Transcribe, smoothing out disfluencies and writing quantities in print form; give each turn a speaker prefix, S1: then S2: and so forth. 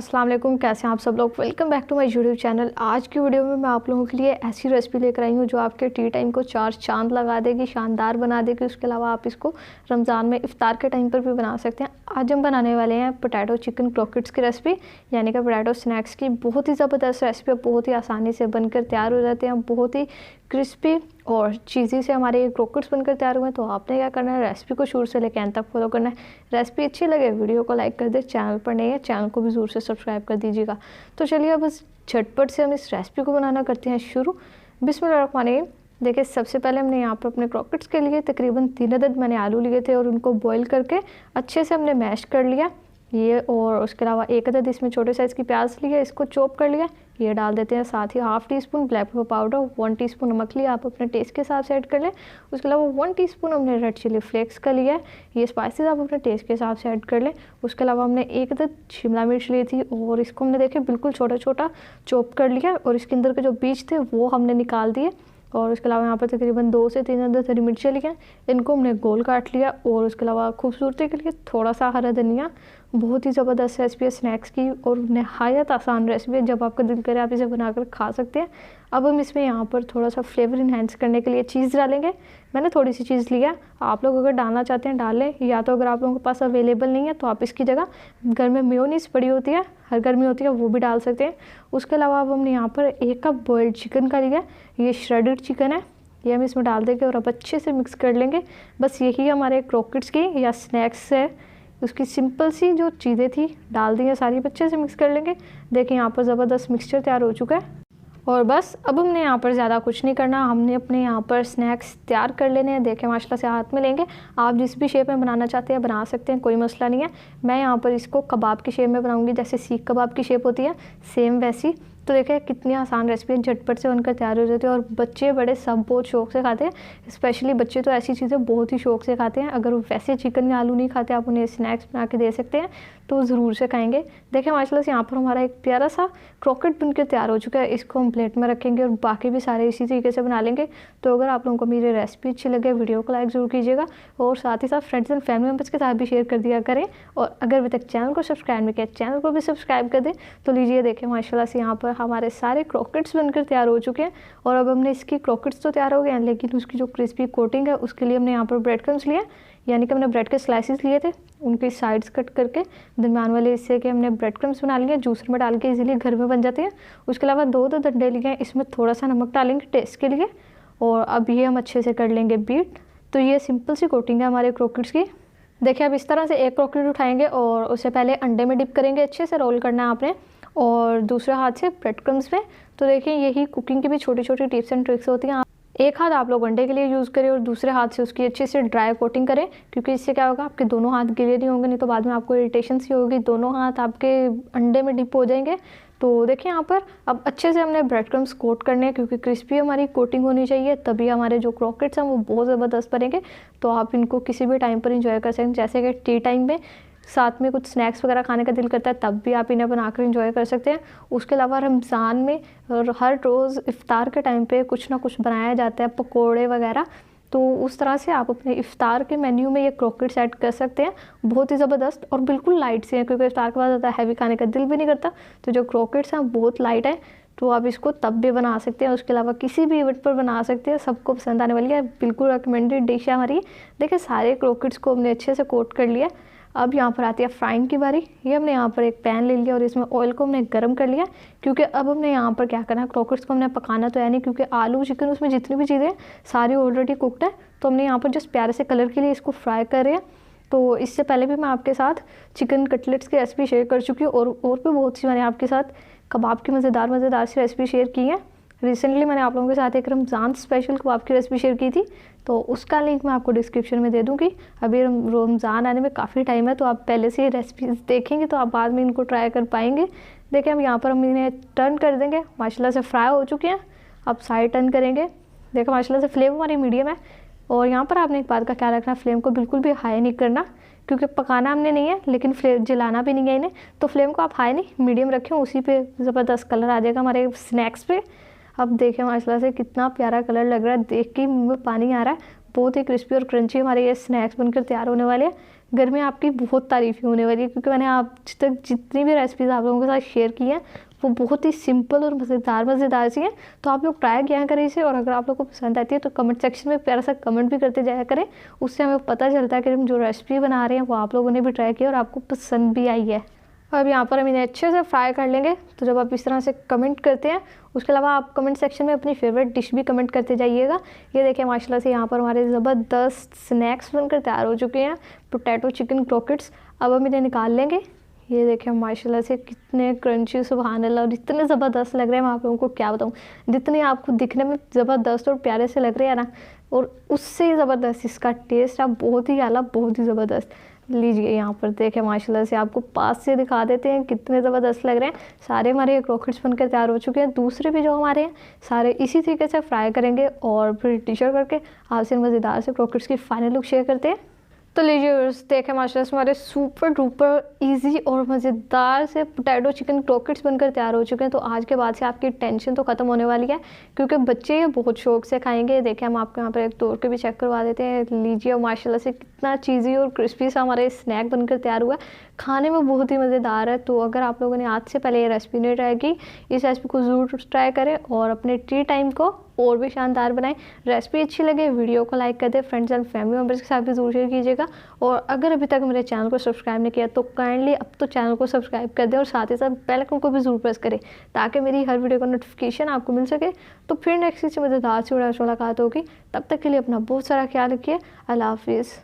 S1: अस्सलाम वालेकुम, कैसे हैं आप सब लोग। Welcome back to my YouTube channel. आज की वीडियो में मैं आप लोगों के लिए ऐसी रेसिपी लेकर आई हूँ जो आपके टी टाइम को चार चांद लगा देगी, शानदार बना देगी। उसके अलावा आप इसको रमज़ान में इफ्तार के टाइम पर भी बना सकते हैं। आज हम बनाने वाले हैं पोटैटो चिकन क्रॉकेट्स की रेसिपी, यानी कि पोटैटो स्नैक्स की। बहुत ही ज़बरदस्त रेसिपी, बहुत ही आसानी से बनकर तैयार हो जाते हैं, बहुत ही क्रिस्पी और चीज़ी से हमारे ये क्रॉकेट्स बनकर तैयार हुए हैं। तो आपने क्या करना है, रेसिपी को शुरू से लेकर एंड तक फॉलो करना है। रेसिपी अच्छी लगे वीडियो को लाइक कर दे, चैनल पर नए हैं चैनल को भी ज़रूर से सब्सक्राइब कर दीजिएगा। तो चलिए अब बस झटपट से हम इस रेसिपी को बनाना करते हैं शुरू। बिस्मिल्लाहिर्रहमानिर्रहीम। देखिए, सबसे पहले हमने यहाँ पर अपने क्रॉकेट्स के लिए तकरीबन 3 अदद मैंने आलू लिए थे और उनको बॉईल करके अच्छे से हमने मैश कर लिया ये। और उसके अलावा 1 अदद इसमें छोटे साइज़ की प्याज लिया, इसको चॉप कर लिया, ये डाल देते हैं। साथ ही half teaspoon black pepper powder, 1 teaspoon नमक लिया, आप अपने टेस्ट के हिसाब से ऐड कर लें। उसके अलावा 1 टीस्पून हमने रेड चिली फ्लेक्स का लिया है, ये स्पाइसेस आप अपने टेस्ट के हिसाब से ऐड कर लें। उसके अलावा हमने 1 अदद शिमला मिर्च ली थी और इसको हमने देखे बिल्कुल छोटा छोटा चॉप कर लिया और इसके अंदर के जो बीज थे वो हमने निकाल दिए। और उसके अलावा यहाँ पर तकरीबन 2 से 3 अदद हरी मिर्चें ली हैं, इनको हमने गोल काट लिया। और उसके अलावा खूबसूरती के लिए थोड़ा सा हरा धनिया। बहुत ही ज़बरदस्त रेसिपी है स्नैक्स की और नहायत आसान रेसिपी है, जब आपका दिल करे आप इसे बनाकर खा सकते हैं। अब हम इसमें यहाँ पर थोड़ा सा फ्लेवर इन्हेंस करने के लिए चीज़ डालेंगे। मैंने थोड़ी सी चीज़ लिया, आप लोग अगर डालना चाहते हैं डाल लें, या तो अगर आप लोगों के पास अवेलेबल नहीं है तो आप इसकी जगह घर में मेयोनीज़ पड़ी होती है, हर घर में होती है, वो भी डाल सकते हैं। उसके अलावा अब हमने यहाँ पर 1 कप बॉइल्ड चिकन का लिया, ये श्रेडेड चिकन है, ये हम इसमें डाल देंगे और अब अच्छे से मिक्स कर लेंगे। बस यही हमारे क्रॉकेट्स की या स्नैक्स है, उसकी सिंपल सी जो चीज़ें थी डाल दी हैं सारी, अच्छे से मिक्स कर लेंगे। देखिए यहाँ पर ज़बरदस्त मिक्सचर तैयार हो चुका है। और बस अब हमने यहाँ पर ज़्यादा कुछ नहीं करना, हमने अपने यहाँ पर स्नैक्स तैयार कर लेने हैं। देखें माशाल्लाह से हाथ में लेंगे, आप जिस भी शेप में बनाना चाहते हैं बना सकते हैं, कोई मसला नहीं है। मैं यहाँ पर इसको कबाब की शेप में बनाऊँगी, जैसे सीख कबाब की शेप होती है सेम वैसी। तो देखें कितनी आसान रेसिपी है, झटपट से बनकर तैयार हो जाती है और बच्चे बड़े सब बहुत शौक से खाते हैं। स्पेशली बच्चे तो ऐसी चीज़ें बहुत ही शौक से खाते हैं। अगर वैसे चिकन या आलू नहीं खाते, आप उन्हें स्नैक्स बना के दे सकते हैं तो ज़रूर से खाएंगे। देखें माशाल्लाह से यहाँ पर हमारा एक प्यारा सा क्रॉकेट बनकर तैयार हो चुका है। इसको हम प्लेट में रखेंगे और बाकी भी सारे इसी तरीके से बना लेंगे। तो अगर आप लोगों को मेरी रेसिपी अच्छी लगे, वीडियो को लाइक ज़रूर कीजिएगा और साथ ही साथ फ्रेंड्स एंड फैमिली मेम्बर्स के साथ भी शेयर कर दिया करें। और अगर अभी तक चैनल को सब्सक्राइब नहीं किया, चैनल को भी सब्सक्राइब कर दें। तो लीजिए देखें माशाल्लाह से यहाँ पर हमारे सारे क्रॉकेट्स बनकर तैयार हो चुके हैं। और अब हमने इसकी क्रॉकेट्स तो तैयार हो गए हैं, लेकिन उसकी जो क्रिस्पी कोटिंग है उसके लिए हमने यहाँ पर ब्रेड क्रम्स लिए, यानी कि हमने ब्रेड के स्लाइसेस लिए थे, उनकी साइड्स कट करके दरम्यान वाले हिस्से के हमने ब्रेड क्रम्स बना लिए, जूसर में डाल के इजीली घर में बन जाते हैं। उसके अलावा 2 अंडे लिए हैं, इसमें थोड़ा सा नमक डालेंगे टेस्ट के लिए। और अब ये हम अच्छे से कर लेंगे बीट। तो ये सिंपल सी कोटिंग है हमारे क्रॉकेट्स की। देखिए अब इस तरह से एक क्रॉकेट उठाएंगे और उसे पहले अंडे में डिप करेंगे, अच्छे से रोल करना है आपने, और दूसरे हाथ से ब्रेड क्रम्स में। तो देखिए यही कुकिंग की भी छोटी छोटी टिप्स एंड ट्रिक्स होती हैं। एक हाथ आप लोग अंडे के लिए यूज़ करें और दूसरे हाथ से उसकी अच्छे से ड्राई कोटिंग करें, क्योंकि इससे क्या होगा, आपके दोनों हाथ गीले नहीं होंगे, नहीं तो बाद में आपको इरिटेशन सी होगी, दोनों हाथ आपके अंडे में डिप हो जाएंगे। तो देखिए यहाँ पर अब अच्छे से हमने ब्रेड क्रम्स कोट करने हैं, क्योंकि क्रिस्पी हमारी कोटिंग होनी चाहिए, तभी हमारे जो क्रॉकेट्स हैं वो बहुत ज़बरदस्त बनेंगे। तो आप इनको किसी भी टाइम पर इंजॉय कर सकते हैं, जैसे कि टी टाइम में साथ में कुछ स्नैक्स वगैरह खाने का दिल करता है, तब भी आप इन्हें बनाकर एंजॉय कर सकते हैं। उसके अलावा रमज़ान में हर रोज़ इफ़्तार के टाइम पे कुछ ना कुछ बनाया जाता है, पकोड़े वगैरह। तो उस तरह से आप अपने इफ़्तार के मेन्यू में ये क्रॉकेट्स ऐड कर सकते हैं। बहुत ही ज़बरदस्त और बिल्कुल लाइट से हैं, क्योंकि इफ़्तार के बाद ज़्यादा हैवी खाने का दिल भी नहीं करता। तो जो क्रॉकेट्स हैं बहुत लाइट है, तो आप इसको तब भी बना सकते हैं, उसके अलावा किसी भी इवेंट पर बना सकते हैं, सबको पसंद आने वाली है। बिल्कुल रिकमेंडेड डिश है हमारी। देखिए सारे क्रॉकेट्स को हमने अच्छे से कोट कर लिया। अब यहाँ पर आती है फ्राइंग की बारी। ये हमने यहाँ पर एक पैन ले लिया और इसमें ऑयल को हमने गर्म कर लिया, क्योंकि अब हमने यहाँ पर क्या करना है, क्रॉकेट्स को हमने पकाना तो है नहीं, क्योंकि आलू चिकन उसमें जितनी भी चीज़ें सारी ऑलरेडी कुकड है। तो हमने यहाँ पर जस्ट प्यारे से कलर के लिए इसको फ्राई कर रहे हैं। तो इससे पहले भी मैं आपके साथ चिकन कटलेट्स की रेसिपी शेयर कर चुकी हूँ और भी बहुत सी मैंने आपके साथ कबाब की मज़ेदार सी रेसिपी शेयर की है। रिसेंटली मैंने आप लोगों के साथ एक रमज़ान स्पेशल कबाब की रेसिपी शेयर की थी, तो उसका लिंक मैं आपको डिस्क्रिप्शन में दे दूँगी। अभी रमज़ान आने में काफ़ी टाइम है, तो आप पहले से ये रेसिपीज़ देखेंगे तो आप बाद में इनको ट्राई कर पाएंगे। देखिए अब यहाँ पर हम इन्हें टर्न कर देंगे, माशाल्लाह से फ्राई हो चुके हैं। अब साइड टर्न करेंगे। देखो माशाल्लाह से फ्लेम हमारी मीडियम है। और यहाँ पर आपने एक बात का ख्याल रखना, फ्लेम को बिल्कुल भी हाई नहीं करना, क्योंकि पकाना हमने नहीं है, लेकिन फ्लेम जलाना भी नहीं है इन्हें। तो फ्लेम को आप हाई नहीं मीडियम रखें, उसी पे ज़बरदस्त कलर आ जाएगा हमारे स्नैक्स पे। अब देखें माशाल्लाह से कितना प्यारा कलर लग रहा है, देख के मुँह में पानी आ रहा है। बहुत ही क्रिस्पी और क्रंची हमारे ये स्नैक्स बनकर तैयार होने वाले हैं। घर में आपकी बहुत तारीफ़ें होने वाली है, क्योंकि मैंने आप तक जितनी भी रेसिपीज़ आप लोगों के साथ शेयर की हैं वो बहुत ही सिंपल और मज़ेदार सी हैं। तो आप लोग ट्राई किया करें इसे, और अगर आप लोग को पसंद आती है तो कमेंट सेक्शन में प्यारा सा कमेंट भी करते जाया करें। उससे हमें पता चलता है कि हम जो रेसिपी बना रहे हैं वो आप लोगों ने भी ट्राई किया और आपको पसंद भी आई है। अब यहाँ पर हम इन्हें अच्छे से फ्राई कर लेंगे। तो जब आप इस तरह से कमेंट करते हैं, उसके अलावा आप कमेंट सेक्शन में अपनी फेवरेट डिश भी कमेंट करते जाइएगा। ये देखिए माशाल्लाह से यहाँ पर हमारे ज़बरदस्त स्नैक्स बनकर तैयार हो चुके हैं, पोटैटो चिकन क्रॉकेट्स। अब हम इन्हें निकाल लेंगे। ये देखिए माशाल्लाह से कितने क्रंची, सुभान अल्लाह, और इतने ज़बरदस्त लग रहे हैं, मैं आप लोगों को क्या बताऊँ। जितने आपको दिखने में ज़बरदस्त और प्यारे से लग रहे हैं ना, और उससे ही ज़बरदस्त इसका टेस्ट है, बहुत ही आला, बहुत ही ज़बरदस्त। लीजिए यहाँ पर देखें माशाल्लाह से, आपको पास से दिखा देते हैं कितने ज़बरदस्त लग रहे हैं। सारे हमारे क्रॉकेट्स बनकर तैयार हो चुके हैं। दूसरे भी जो हमारे हैं सारे इसी तरीके से फ्राई करेंगे और फिर टीचर करके आपसे मज़ेदार से क्रॉकेट्स की फाइनल लुक शेयर करते हैं। तो लीजिए देखें माशाल्लाह से हमारे सुपर डुपर इजी और मज़ेदार से पोटैटो चिकन क्रॉकेट्स बनकर तैयार हो चुके हैं। तो आज के बाद से आपकी टेंशन तो ख़त्म होने वाली है, क्योंकि बच्चे ये बहुत शौक से खाएंगे। देखें हम आपको यहाँ पर एक तोड़ के भी चेक करवा देते हैं। लीजिए माशाल्लाह से कितना चीज़ी और क्रिस्पी सा हमारा स्नैक बनकर तैयार हुआ है। खाने में बहुत ही मज़ेदार है। तो अगर आप लोगों ने आज से पहले ये रेसिपी नहीं ट्राई की, इस रेसिपी को ज़रूर ट्राई करें और अपने टी टाइम को और भी शानदार बनाएं। रेसिपी अच्छी लगे वीडियो को लाइक कर दें, फ्रेंड्स एंड फैमिली मेम्बर्स के साथ भी जरूर शेयर कीजिएगा। और अगर अभी तक मेरे चैनल को सब्सक्राइब नहीं किया तो काइंडली अब तो चैनल को सब्सक्राइब कर दें, और साथ ही साथ बेल आइकन को भी जरूर प्रेस करें, ताकि मेरी हर वीडियो का नोटिफिकेशन आपको मिल सके। तो फिर नेक्स्ट से मज़ेदार से मुलाकात होगी। तब तक के लिए अपना बहुत सारा ख्याल रखिए। अल्लाह हाफिज़।